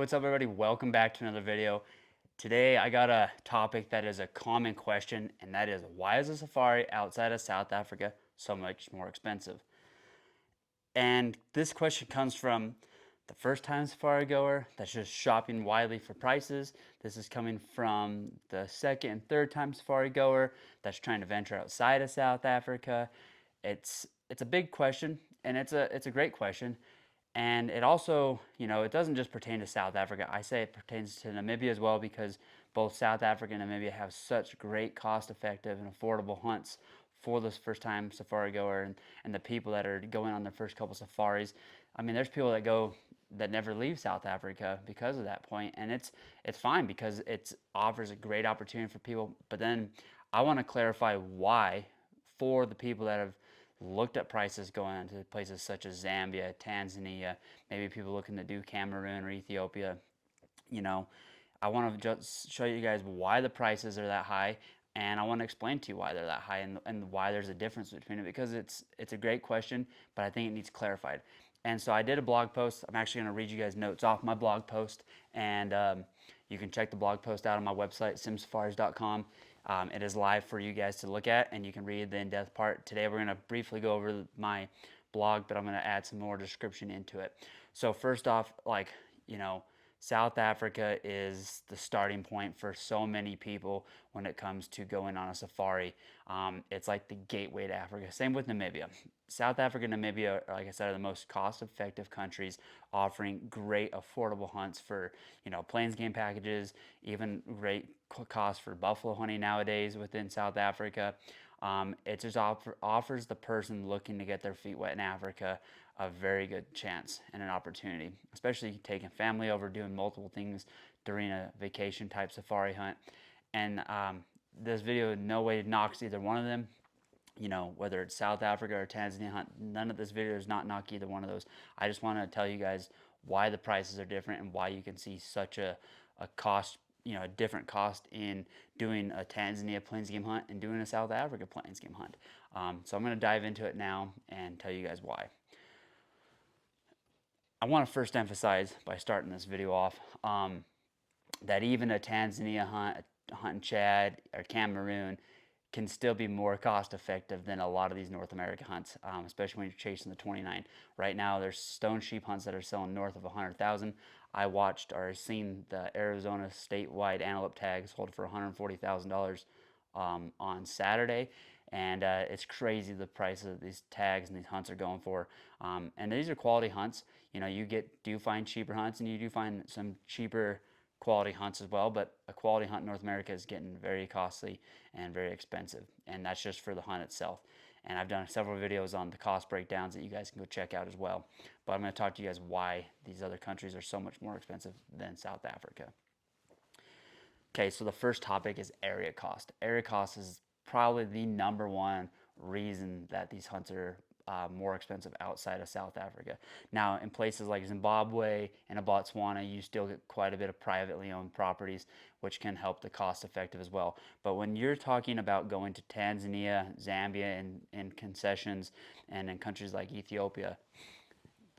what's up everybody? Welcome back to another video. Today I got a topic that is a common question, and that is, why is a safari outside of South Africa so much more expensive? And this question comes from the first time safari goer that's just shopping widely for prices. This is coming from the second and third time safari goer that's trying to venture outside of South Africa. It's a big question, and it's a great question. And it also, it doesn't just pertain to South Africa. I say it pertains to Namibia as well, because both South Africa and Namibia have such great cost effective and affordable hunts for this first time safari goer, and the people that are going on their first couple safaris. I mean, there's people that go that never leave South Africa because of that point, and it's fine because it offers a great opportunity for people. But then I want to clarify why, for the people that have looked at prices going into places such as Zambia, Tanzania, maybe people looking to do Cameroon or Ethiopia. You know, I want to just show you guys why the prices are that high, and I want to explain to you why they're that high, and why there's a difference between it, because it's a great question, but I think it needs clarified. And so I did a blog post. I'm actually going to read you guys notes off my blog post, and you can check the blog post out on my website, simsafaris.com. It is live for you guys to look at, and you can read the in-depth part. Today we're going to briefly go over my blog, but I'm going to add some more description into it. So first off, South Africa is the starting point for so many people when it comes to going on a safari. It's like the gateway to Africa. Same with Namibia. South Africa and Namibia, like I said, are the most cost-effective countries, offering great affordable hunts for, plains game packages, even great cost for buffalo hunting nowadays within South Africa. It just offers the person looking to get their feet wet in Africa a very good chance and an opportunity, especially taking family over, doing multiple things during a vacation type safari hunt. And this video in no way knocks either one of them. Whether it's South Africa or Tanzania hunt, none of this video does not knock either one of those. I just want to tell you guys why the prices are different, and why you can see such a cost, a different cost in doing a Tanzania plains game hunt and doing a South Africa plains game hunt. So I'm going to dive into it now and tell you guys why. I want to first emphasize, by starting this video off, that even a Tanzania hunt, in Chad or Cameroon, can still be more cost effective than a lot of these North America hunts, especially when you're chasing the 29. Right now, there's stone sheep hunts that are selling north of 100,000. I watched or seen the Arizona statewide antelope tag sold for $140,000 on Saturday, and it's crazy the price of these tags and these hunts are going for. And these are quality hunts. You do find cheaper hunts, and you do find some cheaper quality hunts as well, but a quality hunt in North America is getting very costly and very expensive, and that's just for the hunt itself. And I've done several videos on the cost breakdowns that you guys can go check out as well. But I'm going to talk to you guys why these other countries are so much more expensive than South Africa. Okay, so the first topic is area cost. Area cost is probably the number one reason that these hunts are more expensive outside of South Africa. Now, in places like Zimbabwe and Botswana, you still get quite a bit of privately owned properties, which can help the cost effective as well. But when you're talking about going to Tanzania, Zambia, and concessions, and in countries like Ethiopia,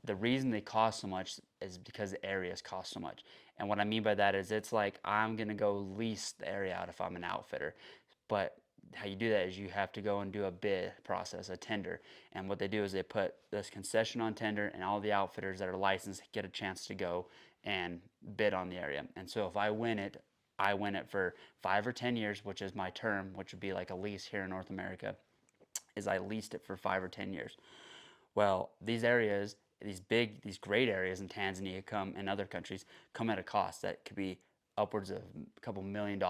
the reason they cost so much is because the areas cost so much. And what I mean by that is, it's like I'm going to go lease the area out if I'm an outfitter. But how you do that is you have to go and do a bid process, a tender. And what they do is they put this concession on tender, and all the outfitters that are licensed get a chance to go and bid on the area. And so if I win it, I win it for 5 or 10 years, which is my term, which would be like a lease here in North America, is I leased it for 5 or 10 years. Well, these areas, these great areas in Tanzania and other countries come at a cost that could be upwards of a couple $1 million.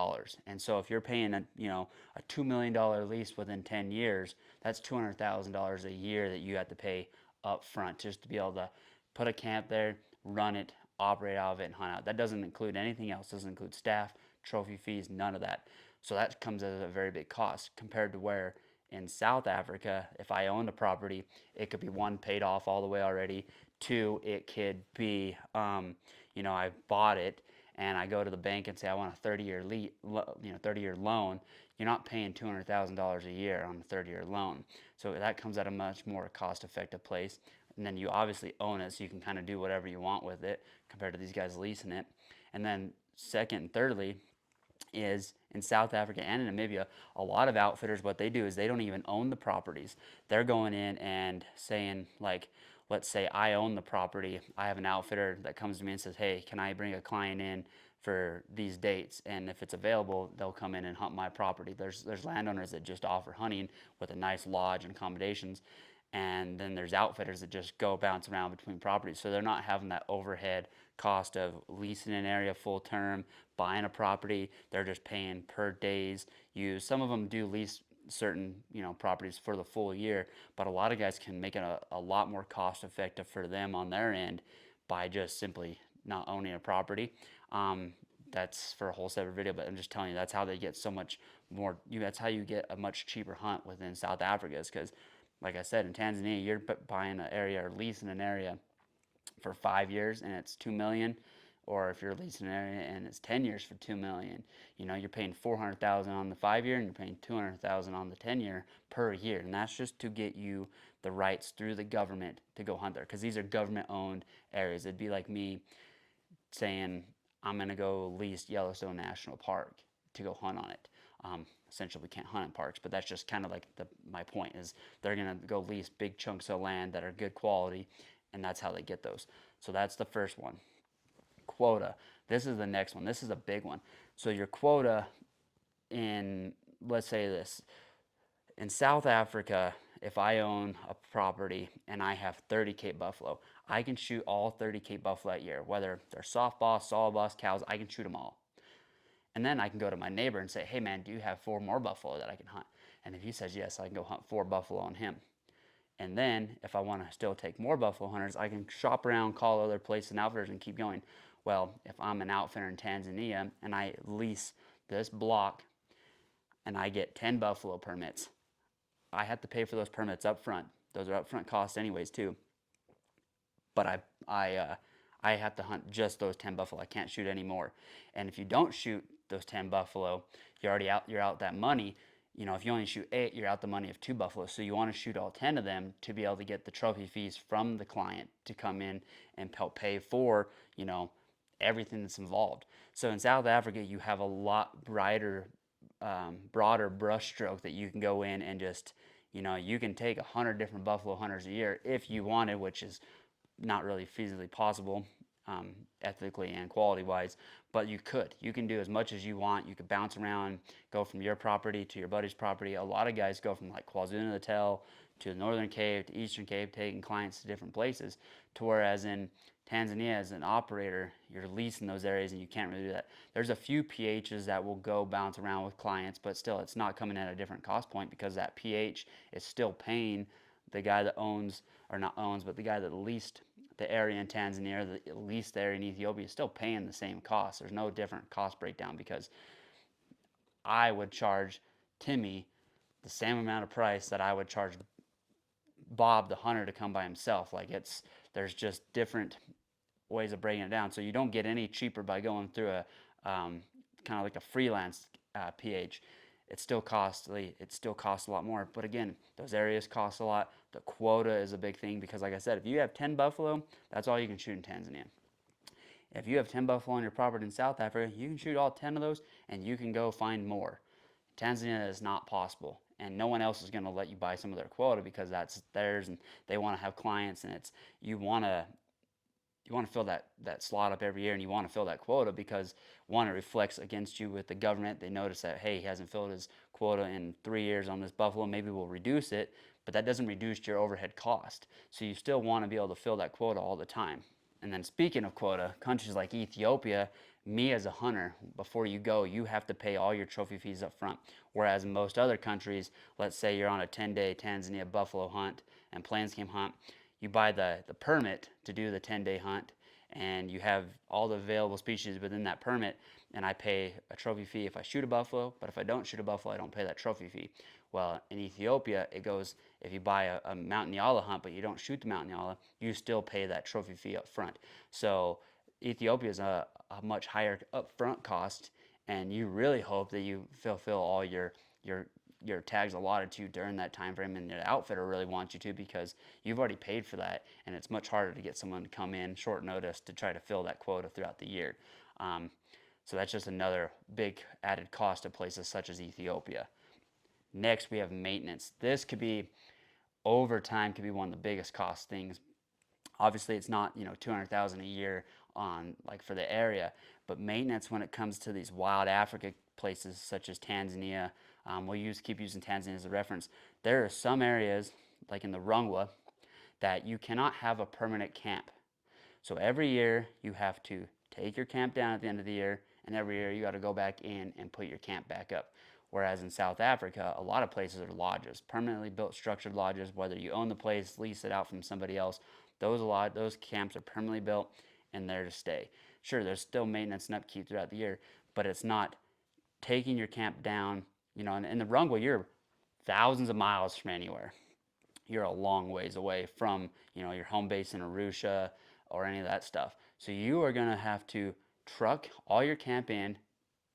And so if you're paying a $2 million lease within 10 years, that's $200,000 a year that you have to pay up front just to be able to put a camp there, run it, operate out of it, and hunt out. That doesn't include anything else. Doesn't include staff, trophy fees, none of that. So that comes at a very big cost, compared to where in South Africa, if I owned a property, it could be, one, paid off all the way already. Two, it could be, I bought it and I go to the bank and say I want a 30-year loan. You're not paying $200,000 a year on a 30-year loan. So that comes at a much more cost-effective place. and then you obviously own it, so you can kind of do whatever you want with it compared to these guys leasing it. And then second and thirdly is in South Africa and in Namibia, a lot of outfitters, what they do is they don't even own the properties. They're going in and saying, like, let's say I own the property. I have an outfitter that comes to me and says, hey, can I bring a client in for these dates? And if it's available, they'll come in and hunt my property. There's landowners that just offer hunting with a nice lodge and accommodations. And then there's outfitters that just go bounce around between properties. So they're not having that overhead cost of leasing an area full term, buying a property. They're just paying per days used. Some of them do lease certain properties for the full year, but a lot of guys can make it a lot more cost effective for them on their end by just simply not owning a property. That's for a whole separate video, but I'm just telling you that's how they get so much more. That's how you get a much cheaper hunt within South Africa, is because, like I said, in Tanzania, you're buying an area or leasing an area for 5 years and it's 2 million, or if you're leasing an area and it's 10 years for 2 million, you're paying 400,000 on the 5 year and you're paying 200,000 on the 10 year per year, and that's just to get you the rights through the government to go hunt there, because these are government owned areas. It'd be like me saying I'm gonna go lease Yellowstone National Park to go hunt on it. Essentially, we can't hunt in parks, but that's just kind of like my point is they're gonna go lease big chunks of land that are good quality, and that's how they get those. So that's the first one. Quota. This is the next one. This is a big one. So your quota in, let's say this, in South Africa, if I own a property and I have 30 Cape buffalo, I can shoot all 30 Cape buffalo that year, whether they're soft boss, solid boss, cows, I can shoot them all. And then I can go to my neighbor and say, hey man, do you have 4 more buffalo that I can hunt? And if he says yes, I can go hunt 4 buffalo on him. And then if I want to still take more buffalo hunters, I can shop around, call other places and outfitters and keep going. Well, if I'm an outfitter in Tanzania and I lease this block and I get 10 buffalo permits, I have to pay for those permits up front. Those are upfront costs anyways too. But I have to hunt just those 10 buffalo. I can't shoot any more. And if you don't shoot those 10 buffalo, you're already out. You're out that money. If you only shoot 8, you're out the money of 2 buffalo. So you want to shoot all 10 of them to be able to get the trophy fees from the client to come in and help pay for, everything that's involved. So in South Africa, you have a lot broader brushstroke that you can go in and just, you can take 100 different buffalo hunters a year if you wanted, which is not really feasibly possible, ethically and quality wise, but you can do as much as you want. You could bounce around, go from your property to your buddy's property. A lot of guys go from like KwaZulu-Natal to the Northern Cape to Eastern Cape, taking clients to different places, to whereas in Tanzania, as an operator, you're leasing those areas and you can't really do that. There's a few PHs that will go bounce around with clients, but still it's not coming at a different cost point, because that PH is still paying the guy that owns, or not owns, but the guy that leased the area in Tanzania, or the leased the area in Ethiopia, is still paying the same cost. There's no different cost breakdown, because I would charge Timmy the same amount of price that I would charge Bob the hunter to come by himself. Like, there's just different ways of breaking it down. So you don't get any cheaper by going through a kind of like a freelance PH. It's still costly. It still costs a lot more. But again, those areas cost a lot. The quota is a big thing, because like I said, if you have 10 buffalo, that's all you can shoot in Tanzania. If you have 10 buffalo on your property in South Africa, you can shoot all 10 of those and you can go find more. Tanzania is not possible, and no one else is going to let you buy some of their quota, because that's theirs and they want to have clients, and it's you want to fill that slot up every year, and you want to fill that quota, because one, it reflects against you with the government. They notice that, hey, he hasn't filled his quota in 3 years on this buffalo, maybe we'll reduce it, but that doesn't reduce your overhead cost. So you still want to be able to fill that quota all the time. And then speaking of quota, countries like Ethiopia, me as a hunter, before you go, you have to pay all your trophy fees up front. Whereas in most other countries, let's say you're on a 10-day Tanzania buffalo hunt and plains game hunt, you buy the permit to do the 10-day hunt, and you have all the available species within that permit, and I pay a trophy fee if I shoot a buffalo, but if I don't shoot a buffalo, I don't pay that trophy fee. Well, in Ethiopia, it goes, if you buy a mountain yala hunt, but you don't shoot the mountain yala, you still pay that trophy fee up front. So Ethiopia is a much higher upfront cost, and you really hope that you fulfill all your your tag's allotted to during that time frame, and the outfitter really wants you to because you've already paid for that, and it's much harder to get someone to come in short notice to try to fill that quota throughout the year. Um, so that's just another big added cost of places such as Ethiopia. Next, we have maintenance. This could be over time could be one of the biggest cost things. Obviously, it's not 200,000 a year on like for the area, but maintenance when it comes to these wild Africa places such as Tanzania, keep using Tanzania as a reference. There are some areas like in the Rungwa that you cannot have a permanent camp. So every year you have to take your camp down at the end of the year, and every year you got to go back in and put your camp back up. Whereas in South Africa, a lot of places are lodges, permanently built structured lodges. Whether you own the place, lease it out from somebody else, those camps are permanently built and there to stay. Sure, there's still maintenance and upkeep throughout the year, but it's not taking your camp down. In the Rungwa, you're thousands of miles from anywhere. You're a long ways away from your home base in Arusha or any of that stuff. So you are going to have to truck all your camp in,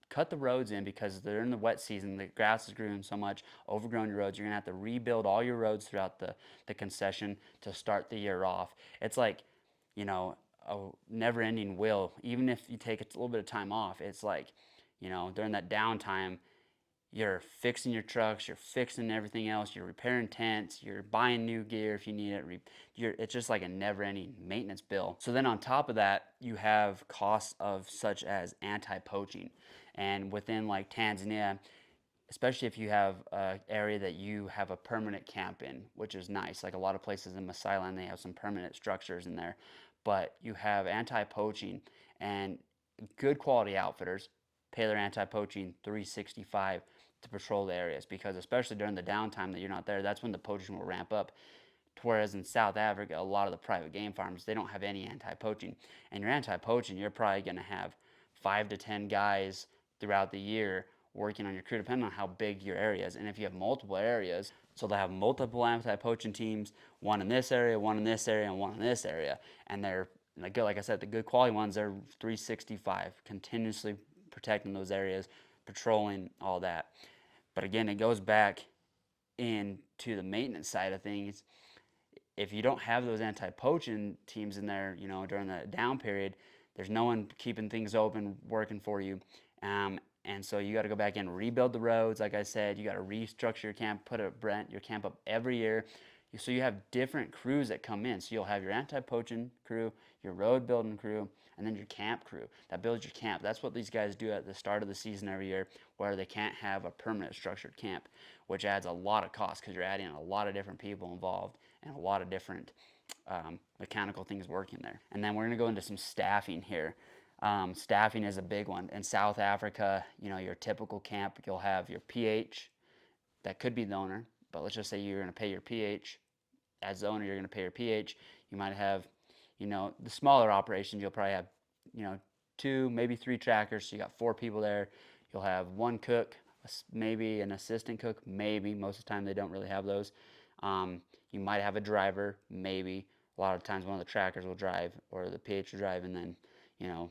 cut the roads in because they're in the wet season. The grass is growing so much, overgrown your roads. You're going to have to rebuild all your roads throughout the concession to start the year off. It's like, a never ending wheel. Even if you take a little bit of time off, it's like, during that downtime, you're fixing your trucks, you're fixing everything else, you're repairing tents, you're buying new gear if you need it. It's just like a never-ending maintenance bill. So then on top of that, you have costs of such as anti-poaching. And within like Tanzania, especially if you have an area that you have a permanent camp in, which is nice. Like a lot of places in Masai land, they have some permanent structures in there. But you have anti-poaching and good quality outfitters pay their anti-poaching 365 to patrol the areas because especially during the downtime that you're not there, that's when the poaching will ramp up. Whereas in South Africa, a lot of the private game farms, they don't have any anti-poaching. And your anti-poaching, you're probably going to have 5 to 10 guys throughout the year working on your crew, depending on how big your area is. And if you have multiple areas, so they have multiple anti-poaching teams, one in this area, one in this area, and one in this area. And they're, like I said, the good quality ones are 365, continuously protecting those areas, patrolling, all that. But again, it goes back into the maintenance side of things. If you don't have those anti-poaching teams in there, during the down period, there's no one keeping things open, working for you. And so you got to go back in and rebuild the roads. Like I said, you got to restructure your camp, your camp up every year. So you have different crews that come in. So you'll have your anti-poaching crew, your road building crew, and then your camp crew that builds your camp. That's what these guys do at the start of the season every year, where they can't have a permanent structured camp, which adds a lot of cost because you're adding a lot of different people involved and a lot of different mechanical things working there. And then we're going to go into some staffing here. Staffing is a big one. In South Africa, your typical camp, you'll have your PH, that could be the owner, but let's just say you're going to pay your PH. As the owner, you're going to pay your PH. You might have, the smaller operations, you'll probably have, 2, maybe 3 trackers. So you got 4 people there. You'll have 1 cook, maybe an assistant cook, maybe. Most of the time, they don't really have those. You might have a driver, maybe. A lot of times, one of the trackers will drive, or the PH will drive, and then,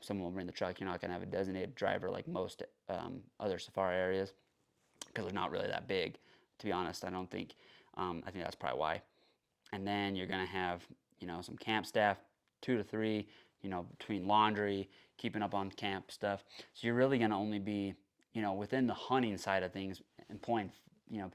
someone will bring the truck. You're not going to have a designated driver like most other safari areas because they're not really that big, to be honest. I don't think. I think that's probably why. And then you're going to have, some camp staff, 2 to 3, between laundry, keeping up on camp stuff. So you're really going to only be, within the hunting side of things, employing,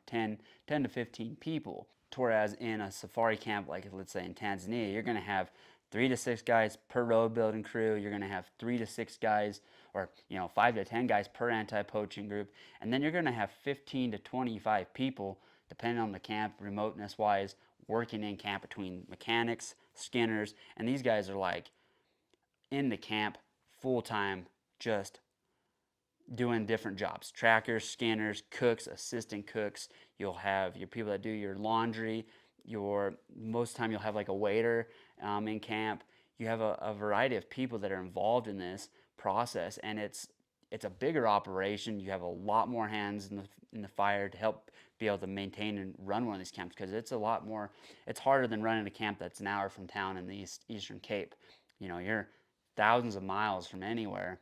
10 to 15 people. Whereas in a safari camp, like let's say in Tanzania, you're going to have 3 to 6 guys per road building crew. You're going to have 3 to 6 guys, or 5 to 10 guys per anti-poaching group, and then you're going to have 15 to 25 people, depending on the camp, remoteness wise, working in camp between mechanics, skinners, and these guys are like in the camp full time, just doing different jobs: trackers, scanners, cooks, assistant cooks. You'll have your people that do your laundry. Most of the time you'll have like a waiter in camp. You have a variety of people that are involved in this process, and it's a bigger operation. You have a lot more hands in the fire to help be able to maintain and run one of these camps, because it's a lot more. It's harder than running a camp that's an hour from town in the Eastern Cape. You're thousands of miles from anywhere,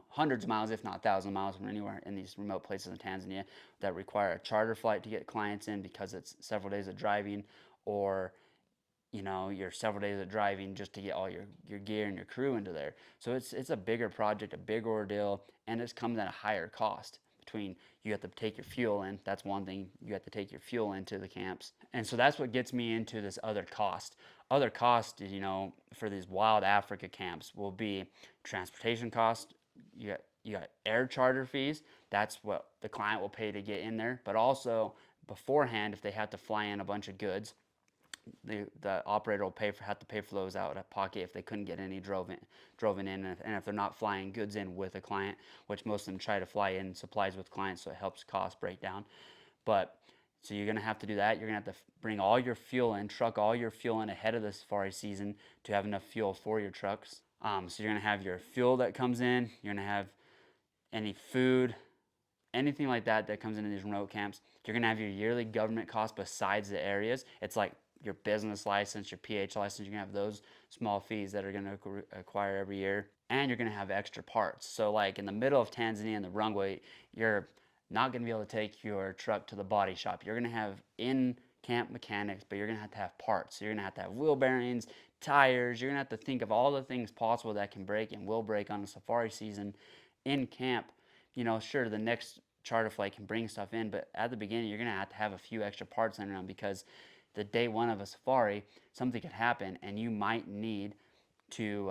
hundreds of miles, if not thousands of miles from anywhere in these remote places in Tanzania that require a charter flight to get clients in because it's several days of driving, or you're several days of driving just to get all your gear and your crew into there. So it's a bigger project, a big ordeal, and it's comes at a higher cost. Between you have to take your fuel in, that's one thing, you have to take your fuel into the camps. And so that's what gets me into this other cost. Other cost, for these wild Africa camps will be transportation cost. You got air charter fees. That's what the client will pay to get in there. But also beforehand, if they have to fly in a bunch of goods, the operator will have to pay for those out of pocket if they couldn't get any driven in, and if they're not flying goods in with a client, which most of them try to fly in supplies with clients, so it helps cost break down. But so you're gonna have to do that. You're gonna have to bring all your fuel in, truck all your fuel in ahead of the safari season to have enough fuel for your trucks. So you're gonna have your fuel that comes in. You're gonna have any food, anything like that comes into these remote camps. You're gonna have your yearly government costs besides the areas. It's like your business license, your PH license. You're gonna have those small fees that are gonna acquire every year, and you're gonna have extra parts. So like in the middle of Tanzania in the Rungwe, you're not gonna be able to take your truck to the body shop. You're gonna have in camp mechanics, but you're gonna have to have parts. So you're gonna have to have wheel bearings, tires. You're gonna have to think of all the things possible that can break and will break on a safari season in camp. Sure, the next charter flight can bring stuff in, but at the beginning, you're going to have a few extra parts laying around because the day one of a safari, something could happen, and you might need to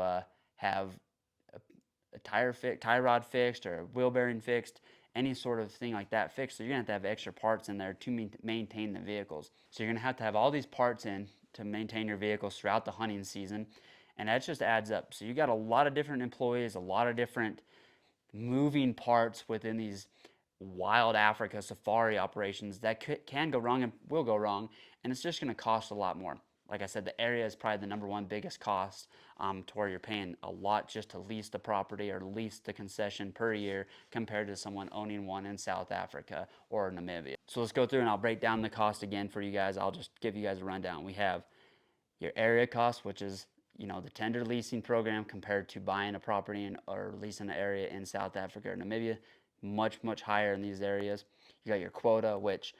have a tie rod fixed, or a wheel bearing fixed, any sort of thing like that fixed. So you're going to have extra parts in there to maintain the vehicles. So you're going to have all these parts in to maintain your vehicles throughout the hunting season, and that just adds up. So you got a lot of different employees, a lot of different moving parts within these wild Africa safari operations that can go wrong and will go wrong, and it's just going to cost a lot more. Like I said, the area is probably the number one biggest cost, to where you're paying a lot just to lease the property or lease the concession per year compared to someone owning one in South Africa or Namibia. So let's go through and I'll break down the cost again for you guys. I'll just give you guys a rundown. We have your area cost, which is the tender leasing program compared to buying a property or leasing an area in South Africa or Namibia. Much higher in these areas. You got your quota, which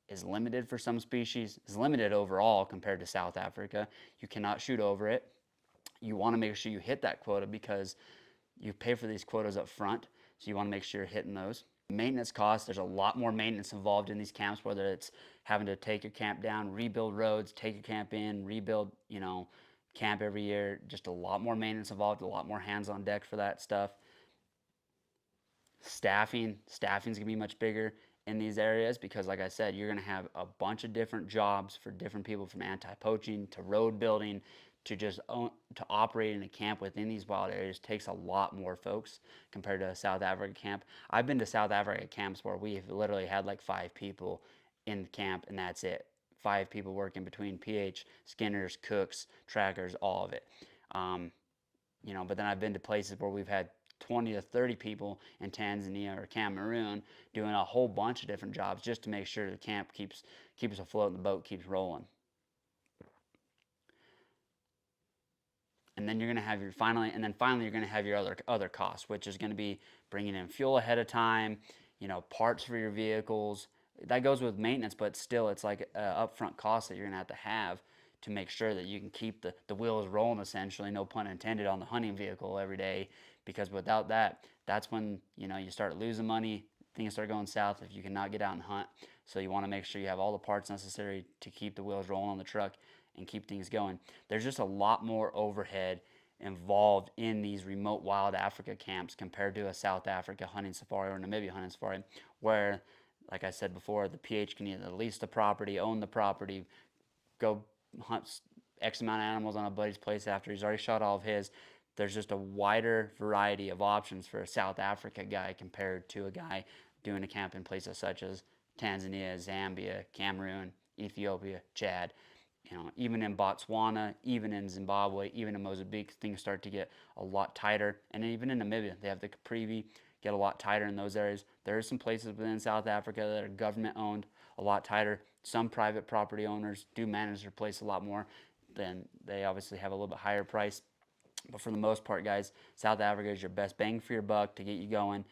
is limited for some species, is limited overall compared to South Africa. You cannot shoot over it. You want to make sure you hit that quota because you pay for these quotas up front, so you want to make sure you're hitting those. Maintenance costs, there's a lot more maintenance involved in these camps, whether it's having to take your camp down, rebuild roads, take your camp in, rebuild, camp every year. Just a lot more maintenance involved, a lot more hands on deck for that stuff. Staffing's gonna be much bigger in these areas because, like I said, you're gonna have a bunch of different jobs for different people, from anti-poaching to road building to to operate in a camp within these wild areas. Takes a lot more folks compared to a South Africa camp. I've been to South Africa camps where we've literally had like 5 people in the camp, and that's it. 5 people working between PH, skinners, cooks, trackers, all of it. But then I've been to places where we've had 20 to 30 people in Tanzania or Cameroon doing a whole bunch of different jobs just to make sure the camp keeps afloat and the boat keeps rolling. And then you're going to have finally you're going to have your other costs, which is going to be bringing in fuel ahead of time, parts for your vehicles. That goes with maintenance, but still it's like upfront cost that you're going to have to make sure that you can keep the wheels rolling, essentially, no pun intended, on the hunting vehicle every day. Because without that, that's when you start losing money, things start going south if you cannot get out and hunt. So you want to make sure you have all the parts necessary to keep the wheels rolling on the truck and keep things going. There's just a lot more overhead involved in these remote wild Africa camps compared to a South Africa hunting safari or Namibia hunting safari, where, like I said before, the PH can either lease the property, own the property, go hunt X amount of animals on a buddy's place after he's already shot all of his. There's just a wider variety of options for a South Africa guy compared to a guy doing a camp in places such as Tanzania, Zambia, Cameroon, Ethiopia, Chad. Even in Botswana, even in Zimbabwe, even in Mozambique, things start to get a lot tighter. And even in Namibia, they have the Caprivi, get a lot tighter in those areas. There are some places within South Africa that are government owned, a lot tighter. Some private property owners do manage their place a lot more. Then they obviously have a little bit higher price. But for the most part, guys, South Africa is your best bang for your buck to get you going.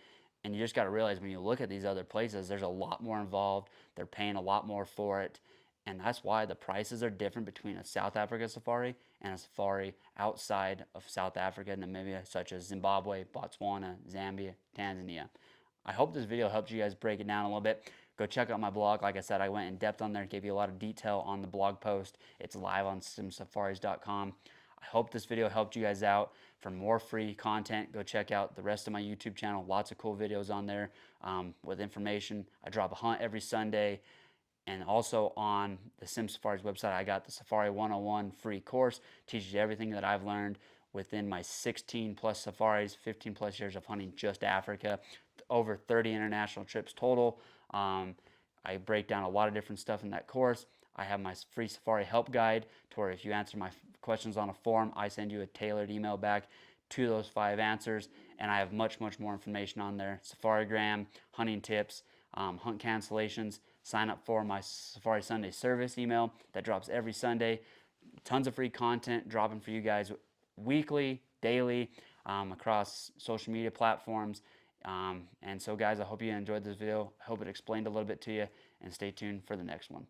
And you just got to realize when you look at these other places, there's a lot more involved. They're paying a lot more for it. And that's why the prices are different between a South Africa safari and a safari outside of South Africa and Namibia, such as Zimbabwe, Botswana, Zambia, Tanzania. I hope this video helped you guys break it down a little bit. Go check out my blog. Like I said, I went in depth on there, gave you a lot of detail on the blog post. It's live on simsafaris.com. I hope this video helped you guys out. For more free content, go check out the rest of my YouTube channel. Lots of cool videos on there with information. I drop a hunt every Sunday. And also on the Sim Safaris website, I got the Safari 101 free course. Teaches you everything that I've learned within my 16 plus safaris, 15 plus years of hunting just Africa, over 30 international trips total. I break down a lot of different stuff in that course. I have my free safari help guide to where if you answer my questions on a form, I send you a tailored email back to those 5 answers. And I have much more information on there. Safarigram, hunting tips, hunt cancellations. Sign up for my Safari Sunday service email that drops every Sunday. Tons of free content dropping for you guys weekly, daily, across social media platforms. And so, guys, I hope you enjoyed this video. I hope it explained a little bit to you, and stay tuned for the next one.